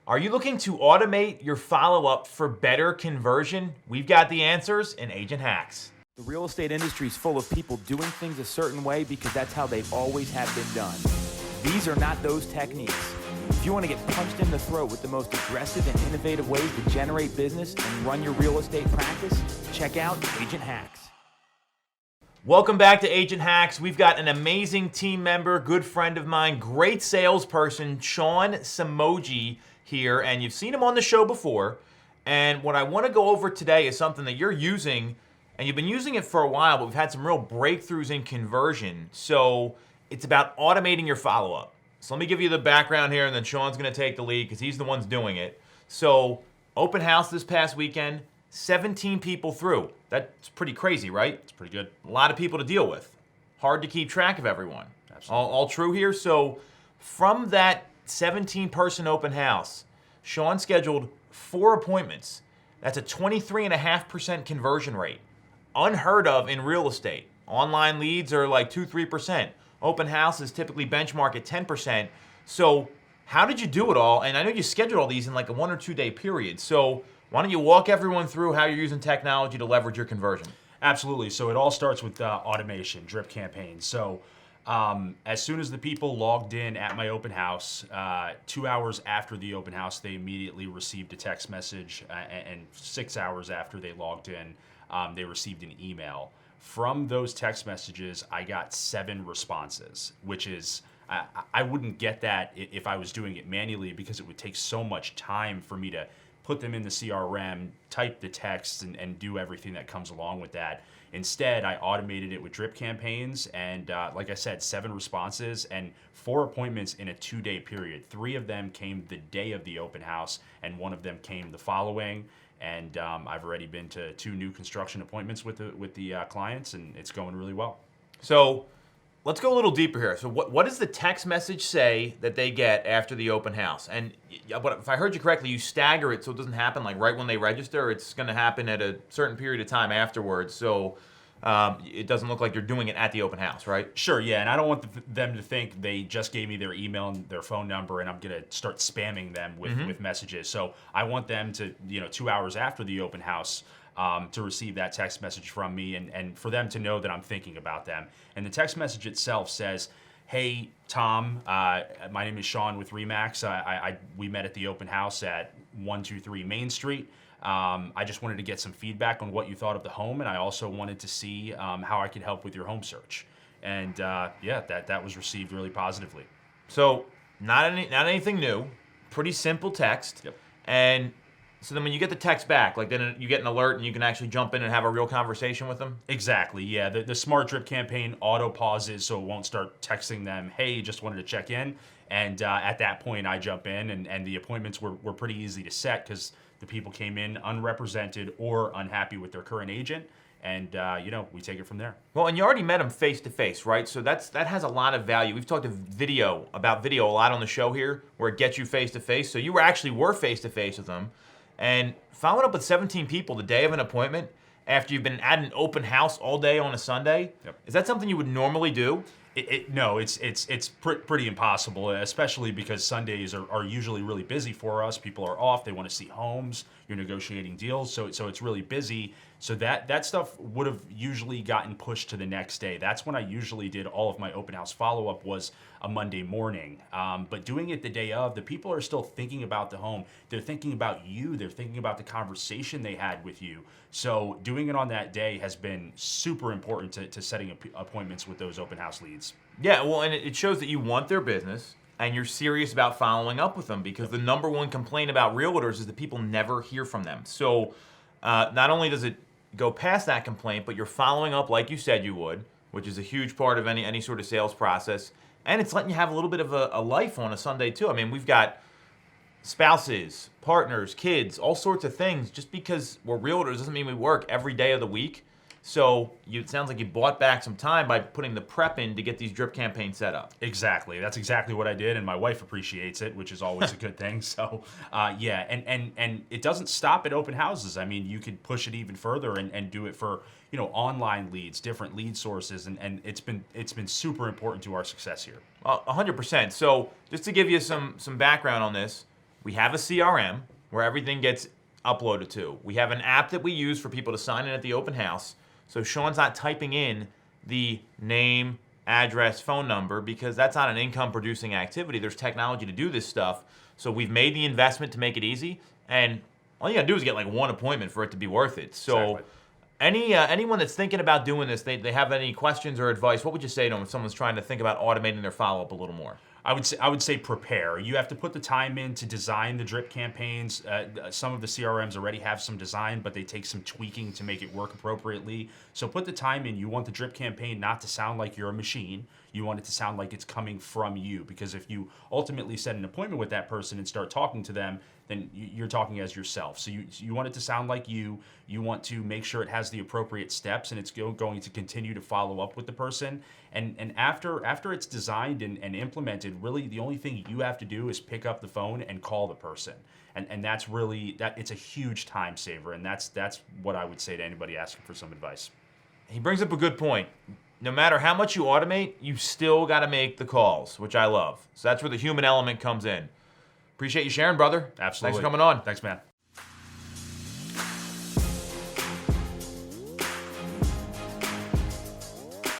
Are you looking to automate your follow-up for better conversion? We've got the answers in Agent Hacks. The real estate industry is full of people doing things a certain way because that's how they always have been done. These are not those techniques. If you want to get punched in the throat with the most aggressive and innovative ways to generate business and run your real estate practice, check out Agent Hacks. Welcome back to Agent Hacks. We've got an amazing team member, good friend of mine, great salesperson, Sean Samoji here, and you've seen him on the show before. And what I want to go over today is something that you're using, and you've been using it for a while, but we've had some real breakthroughs in conversion. So it's about automating your follow-up. So let me give you the background here, and then Sean's going to take the lead because he's the one doing it. So open house this past weekend, 17 people through. That's pretty crazy, right? It's pretty good. A lot of people to deal with. Hard to keep track of everyone. Absolutely. All true here. So from that 17-person open house, Sean scheduled 4 appointments. That's a 23.5% conversion rate. Unheard of in real estate. Online leads are like 2-3%. Open houses typically benchmark at 10%. So how did you do it all? And I know you scheduled all these in like a 1 or 2 day period. So why don't you walk everyone through how you're using technology to leverage your conversion? Absolutely. So it all starts with automation, drip campaigns. So as soon as the people logged in at my open house, 2 hours after the open house, they immediately received a text message, and 6 hours after they logged in, they received an email. From those text messages, I got 7 responses, which is, I wouldn't get that if I was doing it manually because it would take so much time for me to put them in the CRM, type the text, and do everything that comes along with that. Instead, I automated it with drip campaigns, and like I said, 7 responses and 4 appointments in a 2-day period. 3 of them came the day of the open house, and 1 of them came the following. And I've already been to 2 new construction appointments with the clients, and it's going really well. So let's go a little deeper here. So what does the text message say that they get after the open house? And but if I heard you correctly, you stagger it so it doesn't happen like right when they register. It's going to happen at a certain period of time afterwards. So it doesn't look like you're doing it at the open house, right? Sure, yeah, and I don't want them to think they just gave me their email and their phone number and I'm going to start spamming them with messages. So I want them to, 2 hours after the open house, to receive that text message from me and for them to know that I'm thinking about them. And the text message itself says, "Hey, Tom, my name is Sean with RE/MAX. We met at the open house at 123 Main Street. I just wanted to get some feedback on what you thought of the home, and I also wanted to see how I could help with your home search." And that was received really positively. So not anything new, pretty simple text. Yep. And so then when you get the text back, like then you get an alert and you can actually jump in and have a real conversation with them? Exactly, yeah. The smart drip campaign auto pauses so it won't start texting them, "Hey, just wanted to check in." And at that point, I jump in, and the appointments were pretty easy to set because the people came in unrepresented or unhappy with their current agent. And, we take it from there. Well, and you already met them face-to-face, right? So that has a lot of value. We've talked about video a lot on the show here, where it gets you face-to-face. So you were face-to-face with them. And following up with 17 people the day of an appointment after you've been at an open house all day on a Sunday, Yep. Is that something you would normally do? No, it's pretty impossible, especially because Sundays are usually really busy for us. People are off; they want to see homes. You're negotiating deals, so it's really busy. So that stuff would have usually gotten pushed to the next day. That's when I usually did all of my open house follow up was a Monday morning. But doing it the day of, the people are still thinking about the home. They're thinking about you. They're thinking about the conversation they had with you. So doing it on that day has been super important to setting appointments with those open house leads. Yeah, well, and it shows that you want their business and you're serious about following up with them because the number one complaint about realtors is that people never hear from them. So not only does it go past that complaint, but you're following up like you said you would, which is a huge part of any sort of sales process. And it's letting you have a little bit of a life on a Sunday too. I mean, we've got spouses, partners, kids, all sorts of things. Just because we're realtors doesn't mean we work every day of the week. So it sounds like you bought back some time by putting the prep in to get these drip campaigns set up. Exactly. That's exactly what I did, and my wife appreciates it, which is always a good thing. So, and it doesn't stop at open houses. I mean, you could push it even further and do it for online leads, different lead sources, and it's been super important to our success here. 100%. So just to give you some background on this, We have a CRM where everything gets uploaded to. We have an app that we use for people to sign in at the open house. So Sean's not typing in the name, address, phone number, because that's not an income producing activity. There's technology to do this stuff. So we've made the investment to make it easy, and all you gotta do is get like one appointment for it to be worth it. So anyone that's thinking about doing this, they have any questions or advice, what would you say to them if someone's trying to think about automating their follow-up a little more? I would say prepare. You have to put the time in to design the drip campaigns. Some of the CRMs already have some design, but they take some tweaking to make it work appropriately. So put the time in. You want the drip campaign not to sound like you're a machine. You want it to sound like it's coming from you, because if you ultimately set an appointment with that person and start talking to them, then you're talking as yourself. So you want it to sound like you. You want to make sure it has the appropriate steps, and it's going to continue to follow up with the person. And after it's designed and implemented, really the only thing you have to do is pick up the phone and call the person. And that's really, it's a huge time saver, and that's what I would say to anybody asking for some advice. He brings up a good point. No matter how much you automate, you still got to make the calls, which I love. So that's where the human element comes in. Appreciate you sharing, brother. Absolutely. Thanks for coming on. Thanks, man.